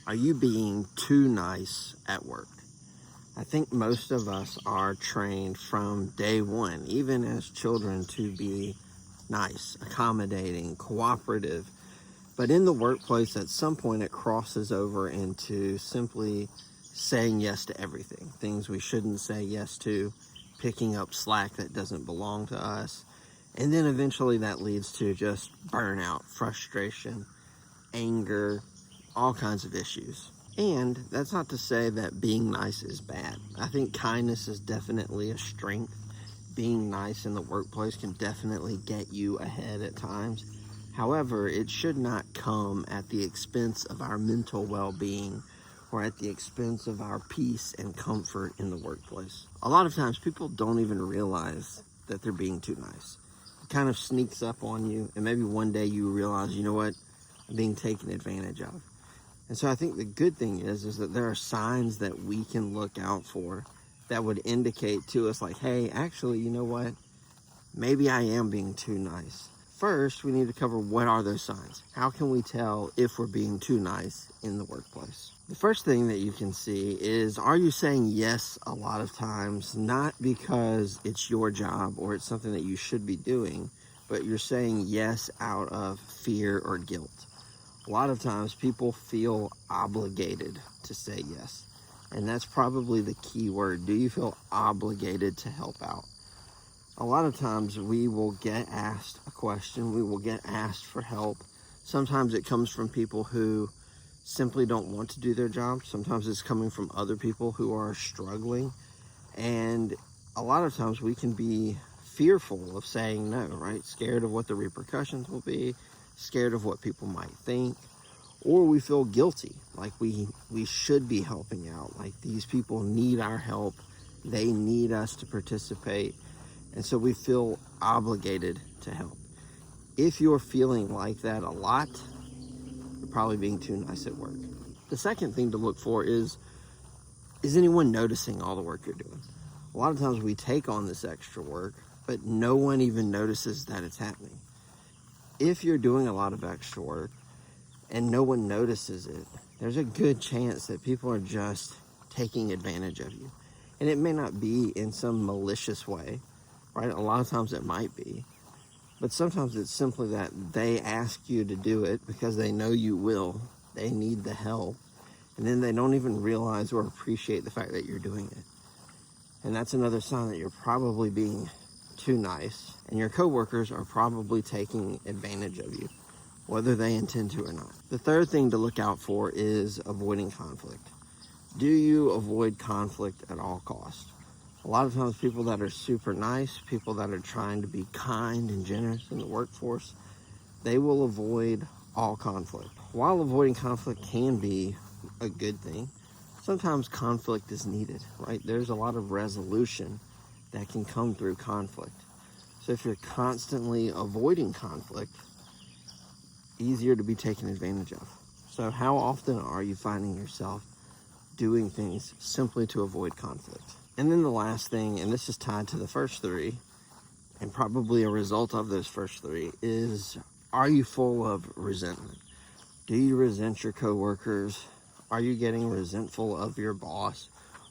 Are you being too nice at work? I think most of us are trained from day one, even as children, to be nice, accommodating, cooperative. But in the workplace, at some point, it crosses over into simply saying yes to everything. Things we shouldn't say yes to, picking up slack that doesn't belong to us. And then eventually that leads to just burnout, frustration, anger, all kinds of issues. And that's not to say that being nice is bad. I think kindness is definitely a strength. Being nice in the workplace can definitely get you ahead at times. However, it should not come at the expense of our mental well-being or at the expense of our peace and comfort in the workplace. A lot of times people don't even realize that they're being too nice. It kind of sneaks up on you, and maybe one day you realize, you know what, I'm being taken advantage of. And so I think the good thing is that there are signs that we can look out for that would indicate to us like, hey, actually, you know what? Maybe I am being too nice. First, we need to cover what are those signs. How can we tell if we're being too nice in the workplace? The first thing that you can see is, are you saying yes a lot of times, not because it's your job or it's something that you should be doing, but you're saying yes out of fear or guilt? A lot of times people feel obligated to say yes. And that's probably the key word. Do you feel obligated to help out? A lot of times we will get asked a question, we will get asked for help. Sometimes it comes from people who simply don't want to do their job. Sometimes it's coming from other people who are struggling. And a lot of times we can be fearful of saying no, right? Scared of what the repercussions will be, scared of what people might think, or we feel guilty, like we should be helping out, like these people need our help, they need us to participate. And so we feel obligated to help. If you're feeling like that a lot, you're probably being too nice at work. The second thing to look for is anyone noticing all the work you're doing? A lot of times we take on this extra work, but no one even notices that it's happening. If you're doing a lot of extra work and no one notices it, there's a good chance that people are just taking advantage of you. And it may not be in some malicious way, right? A lot of times it might be, but sometimes it's simply that they ask you to do it because they know you will. They need the help, and then they don't even realize or appreciate the fact that you're doing it. And that's another sign that you're probably being too nice, and your coworkers are probably taking advantage of you, whether they intend to or not. The third thing to look out for is avoiding conflict. Do you avoid conflict at all costs? A lot of times people that are super nice, people that are trying to be kind and generous in the workforce, they will avoid all conflict. While avoiding conflict can be a good thing, sometimes conflict is needed, right? There's a lot of resolution that can come through conflict. So if you're constantly avoiding conflict, easier to be taken advantage of. So how often are you finding yourself doing things simply to avoid conflict? And then the last thing, and this is tied to the first three, and probably a result of those first three, is, are you full of resentment? Do you resent your coworkers? Are you getting resentful of your boss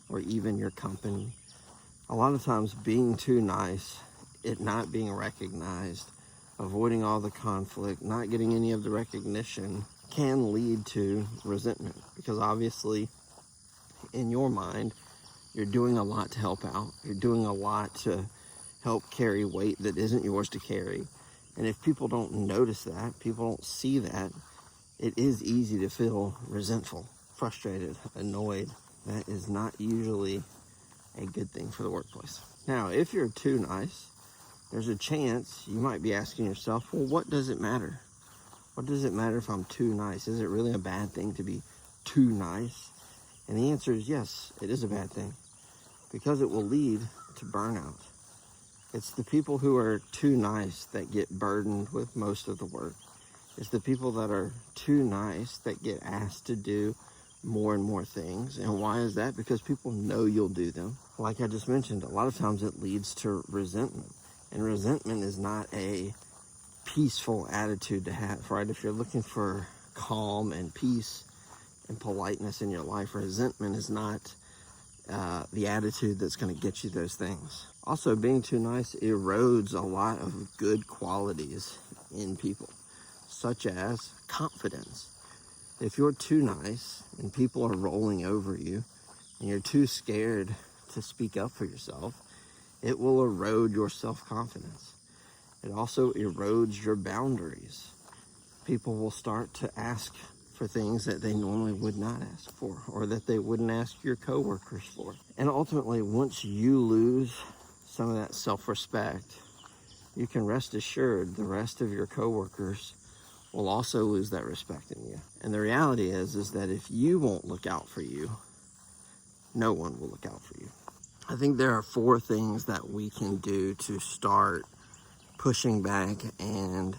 or even your company? A lot of times being too nice, it not being recognized, avoiding all the conflict, not getting any of the recognition can lead to resentment, because obviously in your mind, you're doing a lot to help out. You're doing a lot to help carry weight that isn't yours to carry. And if people don't notice that, people don't see that, it is easy to feel resentful, frustrated, annoyed. That is not usually a good thing for the workplace. Now, if you're too nice, there's a chance you might be asking yourself, well, what does it matter? What does it matter if I'm too nice? Is it really a bad thing to be too nice? And the answer is yes, it is a bad thing, because it will lead to burnout. It's the people who are too nice that get burdened with most of the work. It's the people that are too nice that get asked to do more and more things. And why is that? Because people know you'll do them. Like I just mentioned, a lot of times it leads to resentment. And resentment is not a peaceful attitude to have, right? If you're looking for calm and peace and politeness in your life. Resentment is not the attitude that's going to get you those things. Also, being too nice erodes a lot of good qualities in people, such as confidence. If you're too nice and people are rolling over you and you're too scared to speak up for yourself, it will erode your self-confidence. It also erodes your boundaries. People will start to ask for things that they normally would not ask for, or that they wouldn't ask your coworkers for. And ultimately, once you lose some of that self-respect, you can rest assured the rest of your coworkers will also lose that respect in you. And the reality is that if you won't look out for you, no one will look out for you. I think there are 4 things that we can do to start pushing back and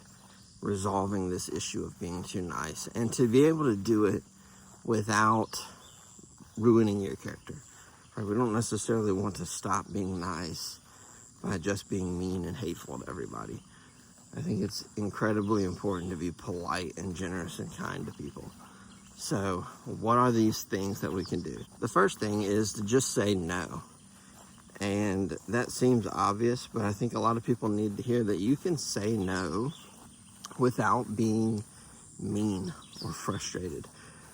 resolving this issue of being too nice, and to be able to do it without ruining your character. Right? We don't necessarily want to stop being nice by just being mean and hateful to everybody. I think it's incredibly important to be polite and generous and kind to people. So, what are these things that we can do? The first thing is to just say no. And that seems obvious, but I think a lot of people need to hear that you can say no without being mean or frustrated,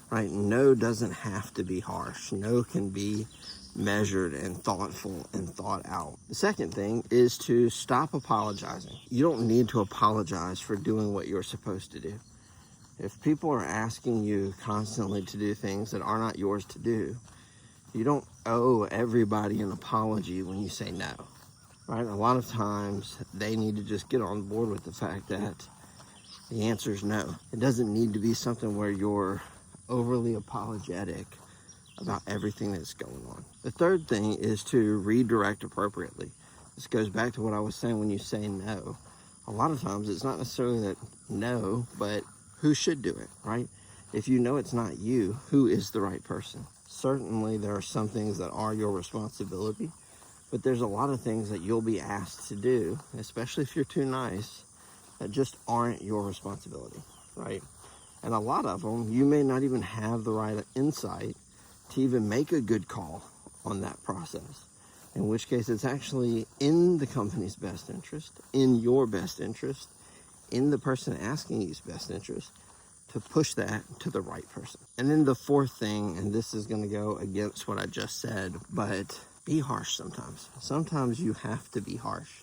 right? No doesn't have to be harsh. No can be measured and thoughtful and thought out. The second thing is to stop apologizing. You don't need to apologize for doing what you're supposed to do. If people are asking you constantly to do things that are not yours to do, you don't owe everybody an apology when you say no, right? A lot of times they need to just get on board with the fact that the answer is no. It doesn't need to be something where you're overly apologetic about everything that's going on. The third thing is to redirect appropriately. This goes back to what I was saying when you say no. A lot of times it's not necessarily that no, but who should do it, right? If you know it's not you, who is the right person? Certainly there are some things that are your responsibility, but there's a lot of things that you'll be asked to do, especially if you're too nice, that just aren't your responsibility, right? And a lot of them, you may not even have the right insight to even make a good call on that process, in which case it's actually in the company's best interest, in your best interest, in the person asking you's best interest, to push that to the right person. And then the fourth thing, and this is going to go against what I just said, but be harsh sometimes. Sometimes you have to be harsh,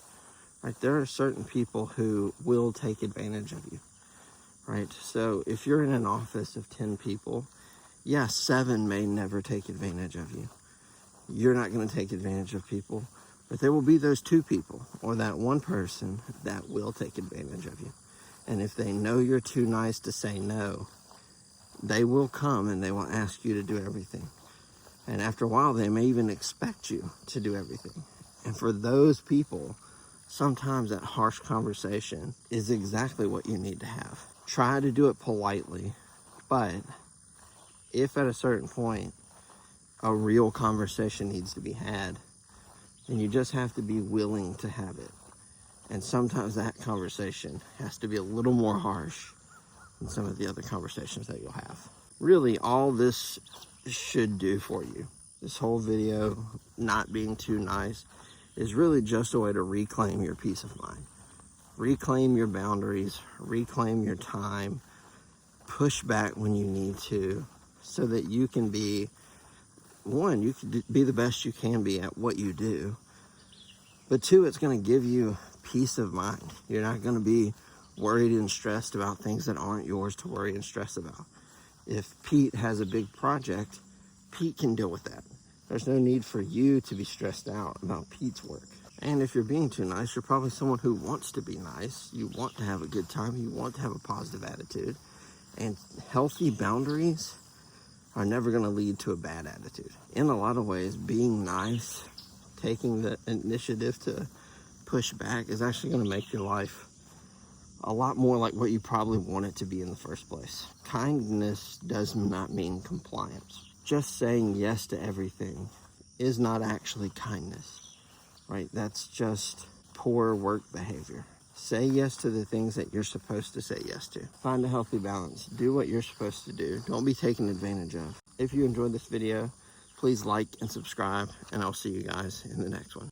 right? There are certain people who will take advantage of you, right? So if you're in an office of 10 people, yeah, 7 may never take advantage of you. You're not going to take advantage of people, but there will be those 2 people or that 1 person that will take advantage of you. And if they know you're too nice to say no, they will come and they will ask you to do everything. And after a while, they may even expect you to do everything. And for those people, sometimes that harsh conversation is exactly what you need to have. Try to do it politely, but if at a certain point a real conversation needs to be had, then you just have to be willing to have it. And sometimes that conversation has to be a little more harsh than some of the other conversations that you'll have. Really, all this should do for you, this whole video, not being too nice, is really just a way to reclaim your peace of mind. Reclaim your boundaries, reclaim your time, push back when you need to, so that you can be, one, you can be the best you can be at what you do, but 2, it's going to give you peace of mind. You're not going to be worried and stressed about things that aren't yours to worry and stress about. If Pete has a big project, Pete can deal with that. There's no need for you to be stressed out about Pete's work. And if you're being too nice, you're probably someone who wants to be nice. You want to have a good time. You want to have a positive attitude. And healthy boundaries are never going to lead to a bad attitude. In a lot of ways, being nice, taking the initiative to push back, is actually going to make your life a lot more like what you probably want it to be in the first place. Kindness does not mean compliance. Just saying yes to everything is not actually kindness, right? That's just poor work behavior. Say yes to the things that you're supposed to say yes to. Find a healthy balance. Do what you're supposed to do. Don't be taken advantage of. If you enjoyed this video, please like and subscribe, and I'll see you guys in the next one.